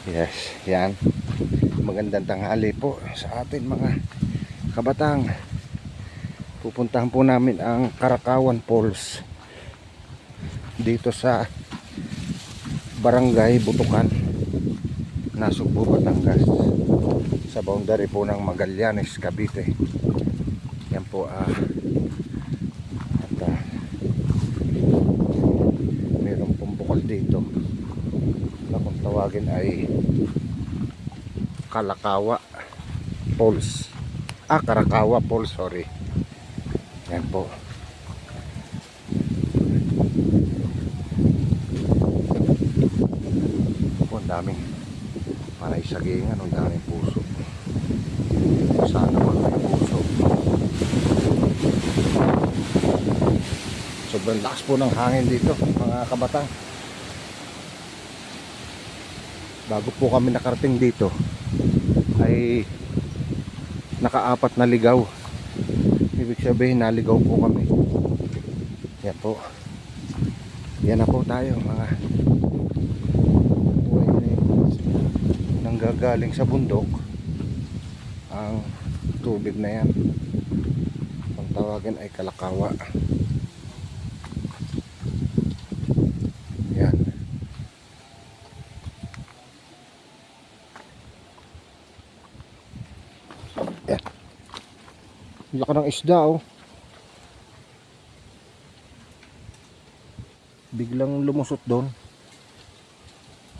Yes, yan. Magandang tanghali po sa atin mga kabatang. Pupuntahan po namin ang Karakawan Falls dito sa Barangay Butukan, Nasugbu, Batangas, sa boundary po ng Magallanes, Cavite. Yan po mayroon pong bukal dito na kung tawagin ay Kalakawa Falls. Karakawa Falls, sorry. Yan po. Ang daming panay sagingan, ang daming puso. Sana wala may puso. Sobrang lakas po ng hangin dito mga kabatang. Bago po kami nakarating dito ay nakaapat na ligaw. Ibig sabihin naligaw po kami. Yan po. Yan na po tayo mga nanggagaling sa bundok. Ang tubig na yan, ang tawagin ay Kalakawa. Yan. Yan. Laki ng isda, oh. Biglang lumusot doon.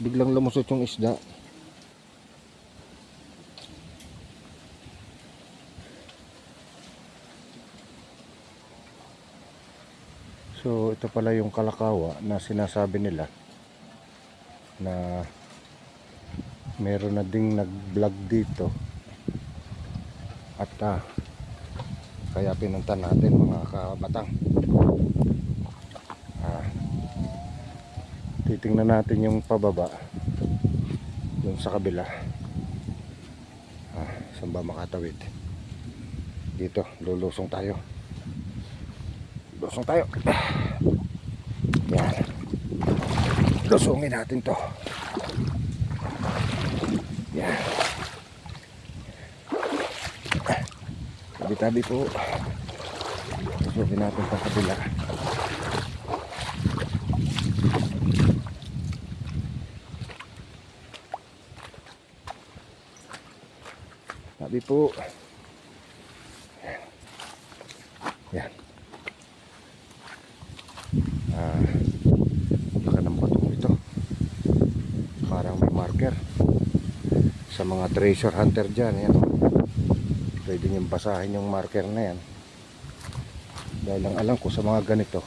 Biglang lumusot yung isda. So ito pala yung Kalakawa na sinasabi nila na meron na ding nag-vlog dito. At kaya pinunta natin mga kabatang. Titingnan natin yung pababa yung sa kabila. Saan ba makatawid? Dito, lulusong tayo. Lusong tayo. Yan. Lusungin natin to. Yan. Tabi-tabi po. Lusungin natin sa kabila. Tabi po. Yan. Yan. Laka ng batong ito. Parang may marker. Sa mga treasure hunter dyan, yan, pwede nyo basahin yung marker na yan. Dahil lang alam ko sa mga ganito,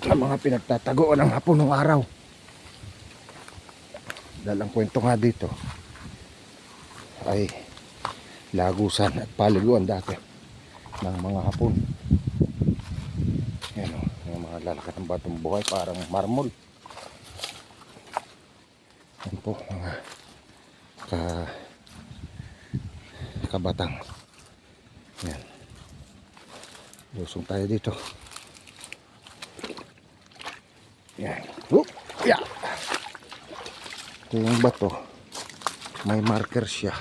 sa mga pinagtatagoan ng hapon ng araw. Dahil ang kwento nga dito ay lagusan at paliguan dati ng mga hapon. Yan, yung mga lalakat ng batong buhay, parang marmol. Yan po mga kabatang. Yan. Lusong tayo dito. Yan. Yeah. Ito yung bato. May marker siya.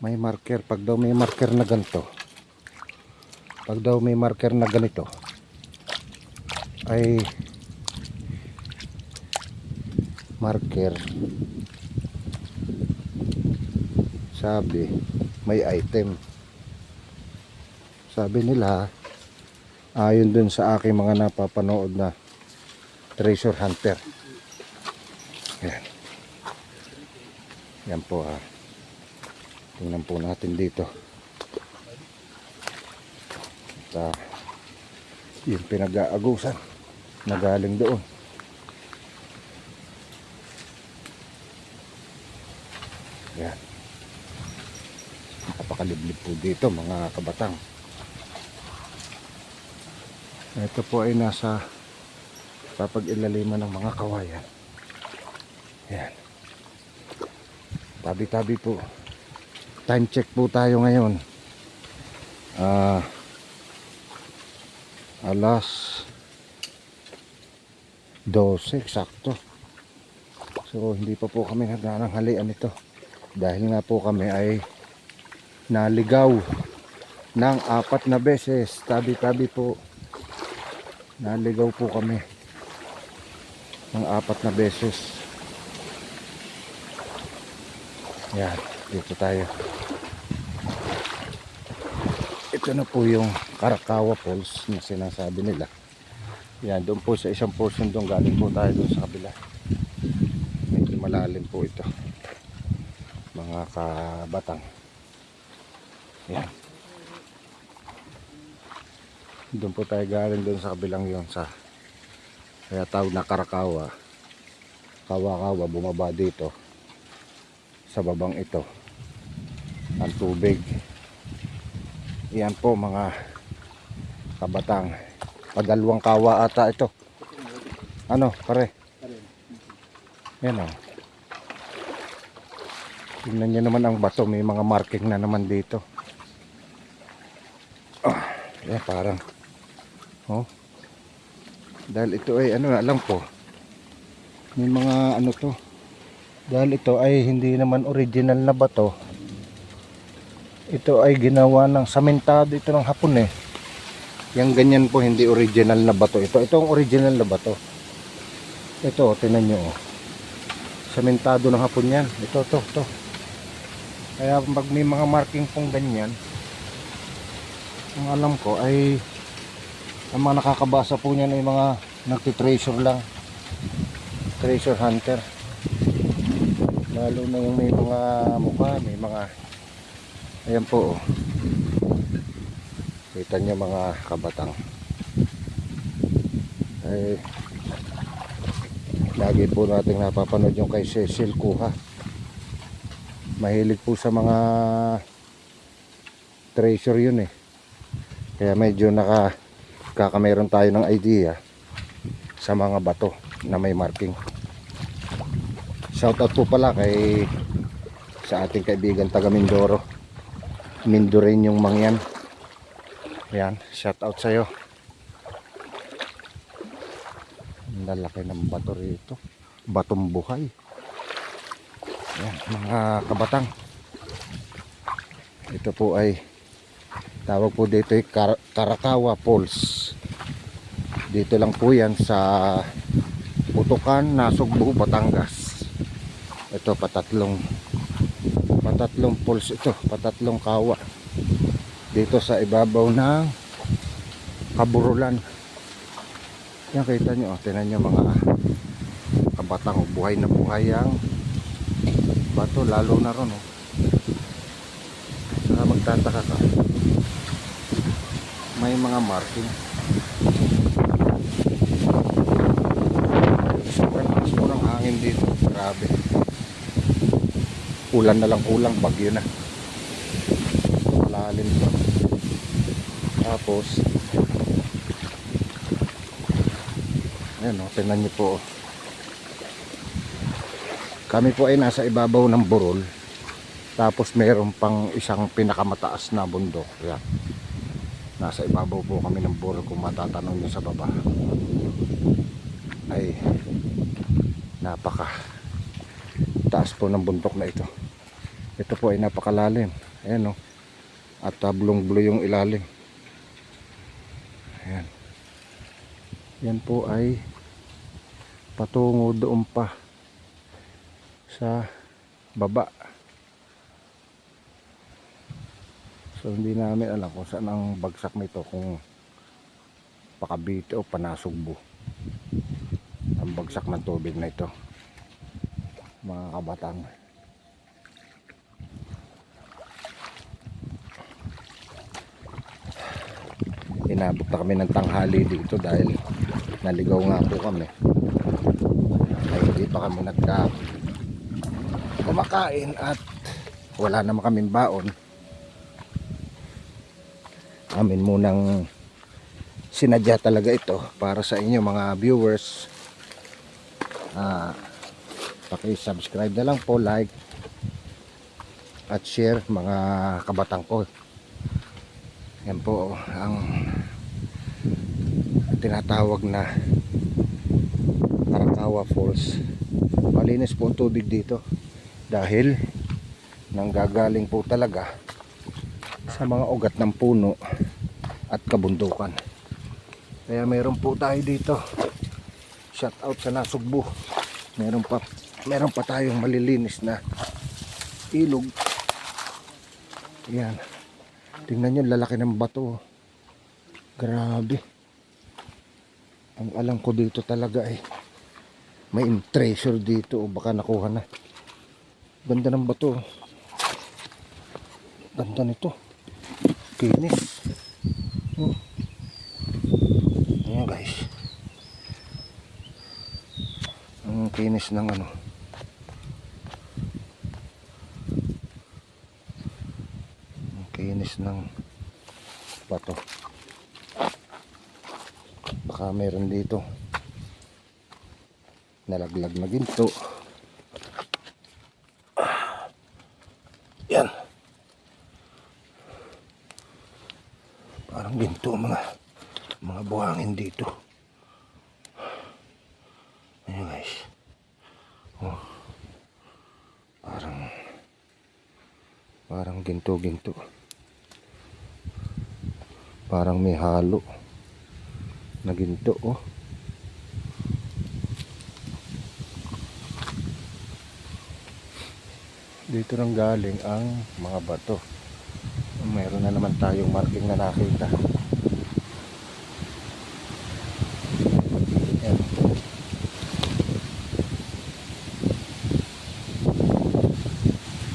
May marker. Pag daw may marker na ganito, pag daw may marker na ganito ay marker, sabi may item. Sabi nila ayon dun sa aking mga napapanood na treasure hunter. Yan. Yan po tingnan po natin dito. At yung pinag-aagusan na galing doon. Yan. Napakaliblib po dito mga kabatang. Ito po ay nasa papag-ilaliman ng mga kawayan. Yan. Tabi-tabi po. Time check po tayo ngayon. Alas 12 eksakto. So hindi pa po kami nagnananghalian nito dahil nga po kami ay naligaw ng 4 na beses. Tabi-tabi po, naligaw po kami ng 4 na beses. Yan, dito tayo. Ito na po yung Karakawa Falls na sinasabi nila. Yan, doon po sa isang portion doon, galing po tayo doon sa kabila. Medyo malalim po ito, mga kabatang. Yan, doon po tayo galing doon sa kabilang yon, sa kaya tawag na Karakawa. Kawa-kawa, bumaba dito sa babang ito ang tubig. Yan po mga kabatang, padalawang kawa ata ito. Ano pare? Yan o, tingnan nyo naman ang bato, may mga marking na naman dito. Yan parang dahil ito ay ano na lang po, may mga ano to, dahil ito ay hindi naman original na bato. Ito ay ginawa ng samentado ito ng Hapon eh. Yang ganyan po hindi original na bato. Ito ang original na bato. Ito, tingnan nyo. Samentado ng Hapon yan. Ito. Kaya pag may mga marking pong ganyan, ang alam ko ay ang mga nakakabasa po niyan ay mga nagtitreasure lang. Treasure hunter. Lalo na yung may mga mukha, may mga, ayan po, kita nyo mga kabatang, ay lagi po natin napapanood yung kay Cecil Kuha. Mahilig po sa mga treasure yun eh, kaya medyo kakameron tayo ng idea sa mga bato na may marking. Shoutout po pala sa ating kaibigan taga Mindoro, Mindoreñong Mangyan. Yan, shoutout sa'yo. Ang lalaki ng bato rito, batong buhay. Yan mga kabatang, ito po ay tawag po dito ay Karakawa Falls. Dito lang po yan sa Butukan, Nasugbu, Batangas. Ito patatlong falls ito, patatlong kawa dito sa ibabaw ng Kaburulan. Yan, kita nyo, tinan nyo mga kabatang, buhay na buhay ang bato, lalo na ron saka magtataka ka, may mga marking. Sobrang hangin dito, grabe. Ulan na lang, bagyo na, malalim pa. Tapos ayan tingnan nyo po, kami po ay nasa ibabaw ng burol, tapos mayroon pang isang pinakamataas na bundok. Yan, nasa ibabaw po kami ng burol. Kung matatanong nyo sa baba, ay napaka taas po ng bundok na ito. Ito po ay napakalalim. Ayan at blong-blue yung ilalim. Ayan. Yan po ay patungo doon pa sa baba. So hindi namin alam kung saan ang bagsak nito, kung Pakabite o Panasugbu ang bagsak ng tubig na ito, mga kabatang. Inabot na kami ng tanghali dito dahil naligaw nga po kami, ay hindi pa kami kumakain at wala naman kaming baon. Amin munang sinadya talaga ito para sa inyo mga viewers. Paki-subscribe na lang po, like at share mga kabatang ko. Yan po ang tinatawag na Karakawa Falls. Malinis po ang tubig dito dahil nanggagaling po talaga sa mga ugat ng puno at kabundukan. Kaya meron po tayo dito, shout out sa Nasugbu, meron pa tayong malilinis na ilog. Yan, tingnan nyo, lalaki ng bato. Grabe. Ang alam ko dito talaga ay may treasure dito, o baka nakuha na. Ganda ng bato, ganda nito, kinis. Ayan guys, ang kinis ng ano, ang kinis ng bato. Baka meron dito nalaglag na ginto. Yan, parang ginto, mga buhangin dito. Ayan guys, oh, parang ginto, parang may halo na ginto. Oh, dito nang galing ang mga bato. Mayroon na naman tayong marking na nakita. Yan.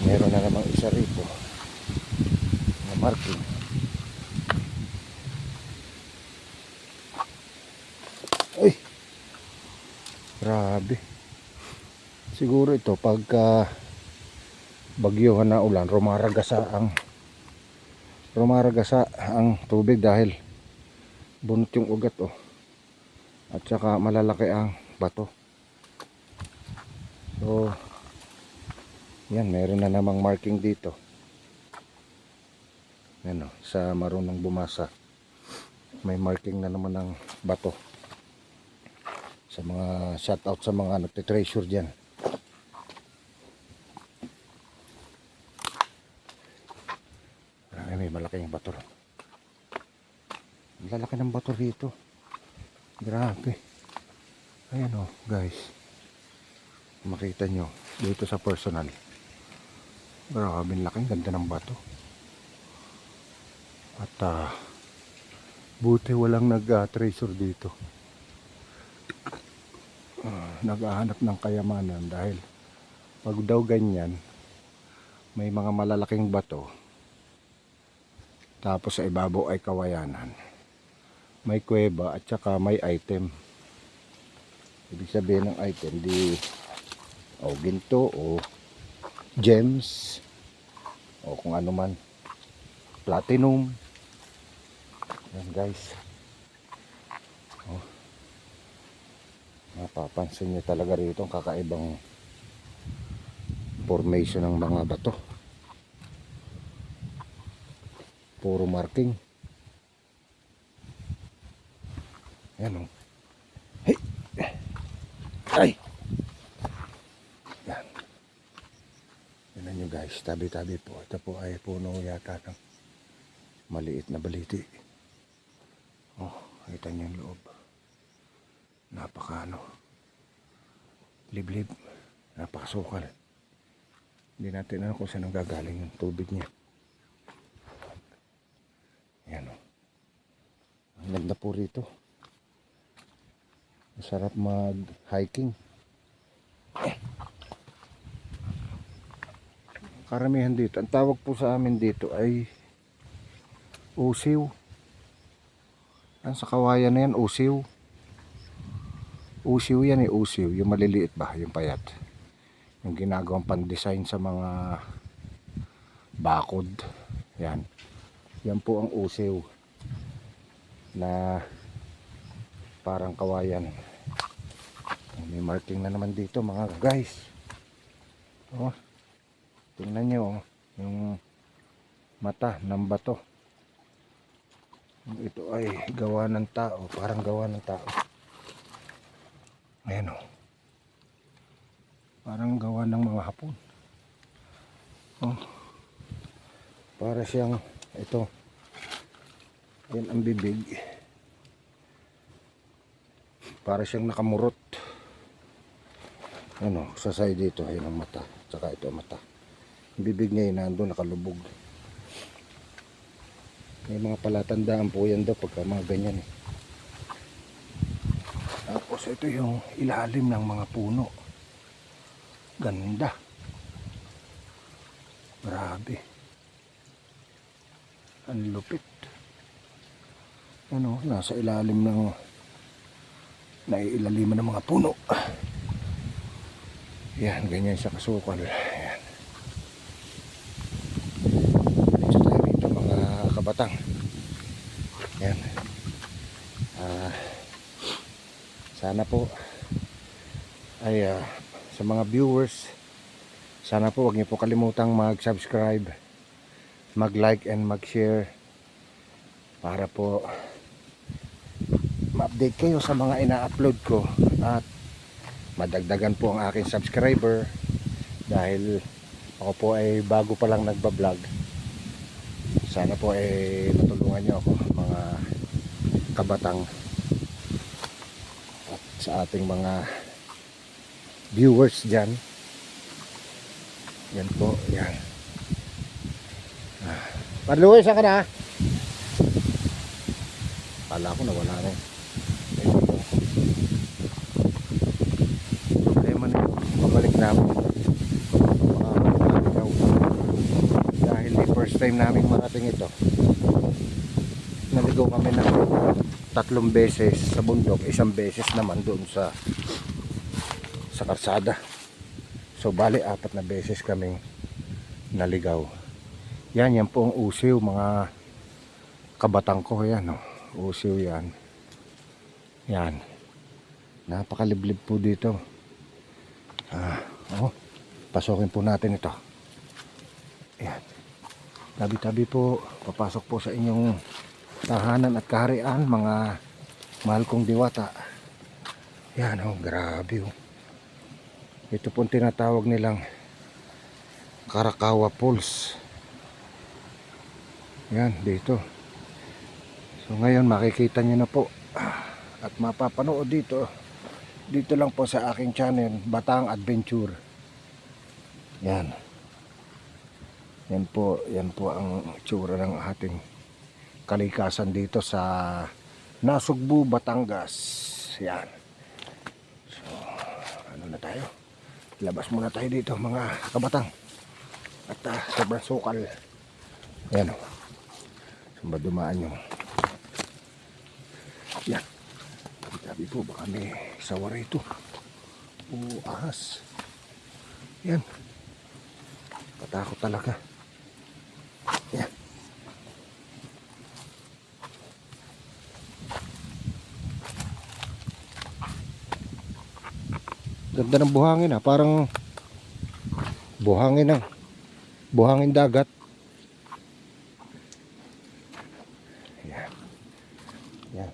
Meron na namang isa rito na marking. Ay, grabe. Siguro ito pagka bagyohan na ulan, rumaragasa ang tubig dahil bunot yung ugat, oh. At saka malalaki ang bato. So yan, meron na namang marking dito. Yan, oh, sa marunong bumasa, may marking na naman ng bato. Sa mga shoutout sa mga nagte-treasure dyan. May malaking bato. Ang lalaki ng bato dito. Grabe. Ayan, oh guys, makita nyo dito sa personal. Grabe, laking ganda ng bato. At buti walang nag-treasure dito. Naghahanap ng kayamanan dahil pag daw ganyan may mga malalaking bato, tapos sa ibabaw ay kawayanan, may kuweba at saka may item. Ibig sabihin ng item di ginto o gems o kung ano man, platinum. Yan guys, mapapansin nyo talaga rito ang kakaibang formation ng mga bato. Puro marking. Yan, oh. Hey! Ay! Yan. Yan nyo guys, tabi-tabi po. Ito po ay puno yata ng maliit na baliti. Oh, kita nyo yung loob. Liblib, napakasukal. Hindi natin alam kung saan gagaling yung tubig niya. Yan, oh. Ang ganda po rito. Masarap mag-hiking. Karamihan dito, ang tawag po sa amin dito ay usiw. Sa kawayan na yan, usiw. Usiw yan, usiw. Yung maliliit ba, yung payat. Yung ginagawang pan-design sa mga bakod. Yan. Yan po ang usiw na parang kawayan. May marking na naman dito mga guys. Oh, tingnan nyo, oh, yung mata ng bato. Ito ay gawa ng tao, parang gawa ng tao. Ayan, oh. Parang gawa ng mga Hapon. Oh, para siyang ito. Yan ang bibig. Para siyang nakamurot. Ano, sa side dito, ayun ang mata. Tsaka ito ang mata. Ang bibig niya yun, nandun, nakalubog. May mga palatandaan po yan daw pagka mga ganyan eh. Tapos ito yung ilalim ng mga puno. Ganda. Grabe. Ang lupit. Ano, nasa ilalim ng naiilaliman ng mga puno. Yan, ganyan siya kasukal. Yan. Dito tayo dito mga kabatang. Yan. Sana po ay sa mga viewers, sana po wag niyo po kalimutang mag-subscribe, mag-like and mag-share para po ma-update kayo sa mga ina-upload ko at madagdagan po ang aking subscriber dahil ako po ay bago pa lang nagba-vlog. Sana po ay matulungan niyo ako mga kabatang at sa ating mga viewers dyan. Yan po, yan. Parluoy, saan ka na? Kala ko nawala na eh. Problema na yun. Pabalik namin. Dahil the first time namin marating ito. Naligaw kami ng 3 beses sa bundok, 1 beses naman doon sa karsada. So bali 4 na beses kaming naligaw. Yan po ang usiw mga kabatang ko. Yan oh, usiw yan. Yan. Napakaliblib po dito. Oh, pasokin po natin ito. Yan. Tabi-tabi po, papasok po sa inyong tahanan at kaharian mga mahal kong diwata. Yan oh, grabe oh. Ito pong tinatawag nilang Karakawa Falls. Yan, dito. So ngayon makikita nyo na po at mapapanood dito. Dito lang po sa aking channel, Batang Adventure. Yan. Yan po ang itsura ng ating kalikasan dito sa Nasugbu, Batangas. Yan. So, ano na tayo? Labas muna tayo dito mga kabatang. At sobrang sukal. Ayan o. Sumba dumaan yung. Yan. Sabi po baka may sawa rito. O ahas. Yan. Katakot talaga. Yan. Ganda ng buhangin parang buhangin dagat. Yan. Yan.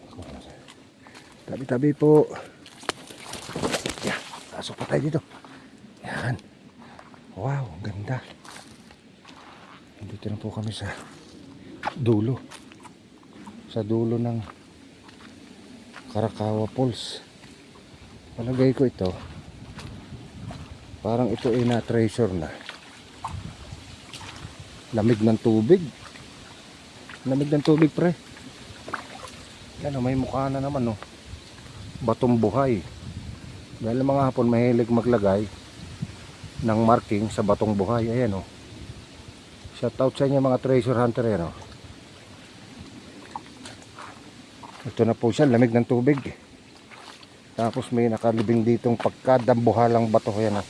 Tabi-tabi po. Yan. Pasok pa tayo dito. Yan. Wow, ganda. Dito na po kami sa dulo. Sa dulo ng Karakawa Falls. Palagay ko ito. Parang ito ay na-treasure na. Lamig ng tubig. Lamig ng tubig pre. Yan may mukha na naman Batong buhay. Dahil mga Hapon mahilig maglagay ng marking sa batong buhay. Ayan Shout out sa inyo mga treasure hunter yan Ito na po siya, lamig ng tubig. Tapos may nakalibing ditong pagkadambuhalang bato. Yan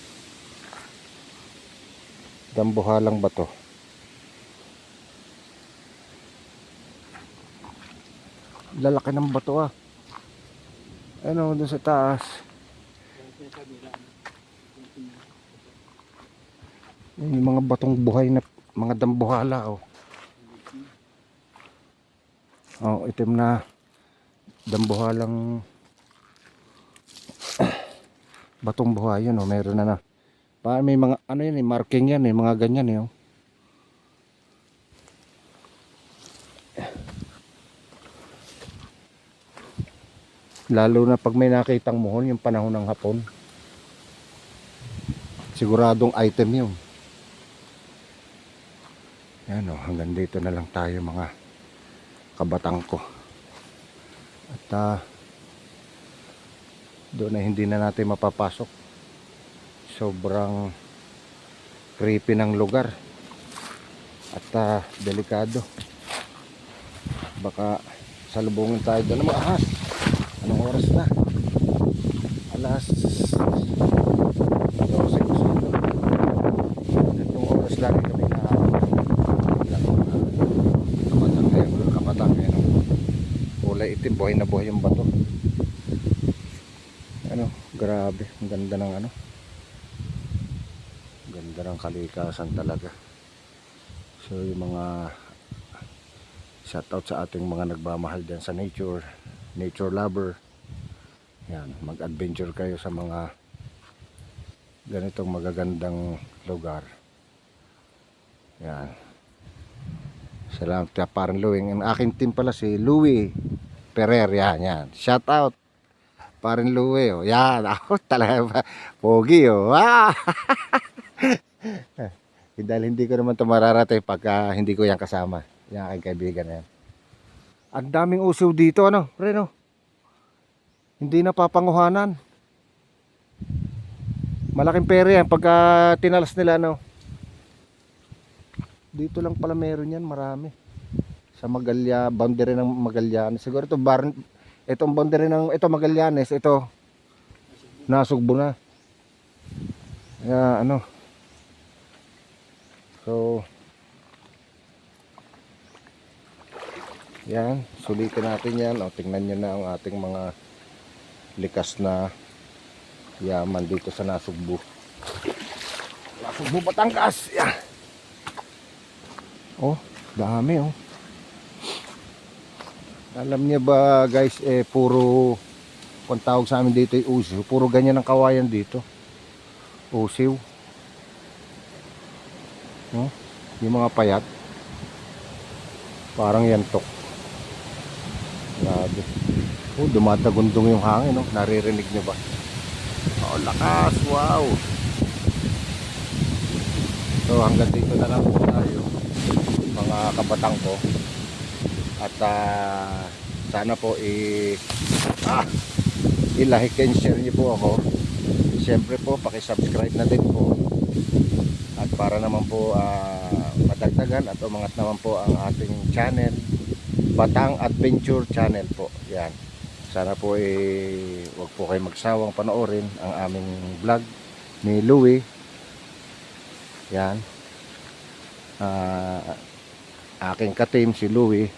dambuhalang bato. Lalaki ng bato doon sa taas. Yung mga batong buhay na mga dambuhala itim na dambuhalang batong buhay. Meron na May mga ano yan eh, marking yan eh, mga ganyan eh. Oh. Lalo na pag may nakitang muhon yung panahon ng hapon. Siguradong item yun. Yan o, hanggang dito na lang tayo mga kabatang ko. At doon na hindi na natin mapapasok. Sobrang creepy ng lugar. At delikado. Baka salubungin tayo doon ng mga ahas. Anong oras na? Alas 12 ko sito. Itong oras lagi kami na kabatang ngayon, mga kabatang ngayon. Kulay itim, buhay na buhay yung bato. Ano, grabe, ang ganda ng ano. Ganda ng kalikasan talaga. So yung mga shoutout sa ating mga nagmamahal dyan sa nature lover. Yan, mag-adventure kayo sa mga ganitong magagandang lugar. Yan. Salamat kay Parang Louie. Ang aking team pala si Louie Ferrer. Yan. Shoutout Parang Louie. Oh. Yan, ako talaga pogi oh. Ah! Dahil hindi ko naman ito mararatay pagka hindi ko yan kasama. Yung aking kaibigan na yan. Ang daming uso dito, ano, Reno? Hindi na papanguhanan. Malaking pera yan pagka tinalas nila, ano. Dito lang pala meron yan, marami. Sa boundary ng Magallanes. Siguro itong boundary ng Magallanes, ito nasugbo na. Ano. So, yan, sulitin natin yan. O, tingnan nyo na ang ating mga likas na yaman dito sa Nasugbu. Nasugbu, Batangas. Yan. Oh, dami oh. Alam niyo ba guys, puro, kung tawag sa amin dito ay usiw, puro ganyan ang kawayan dito. Usiw. Oh, yung mga payat. Parang yantok. Grabe. Oh, dumatagundong yung hangin, no? Naririnig nyo ba? Oh, lakas, wow. So, hanggang dito na lang po tayo, mga kabatang ko. At sana po i-like and share nyo po ako. Siyempre po, paki-subscribe na din po. At para naman po madagdagan at umangat naman po ang ating channel, Batang Adventure Channel po. Yan. Sana po wag po kayo magsawang panoorin ang aming vlog ni Louie. Yan. Aking ka-team si Louie.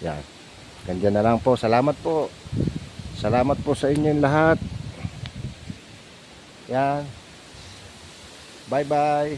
Yan. Ganyan na lang po. Salamat po. Salamat po sa inyong lahat. Yan. Bye bye.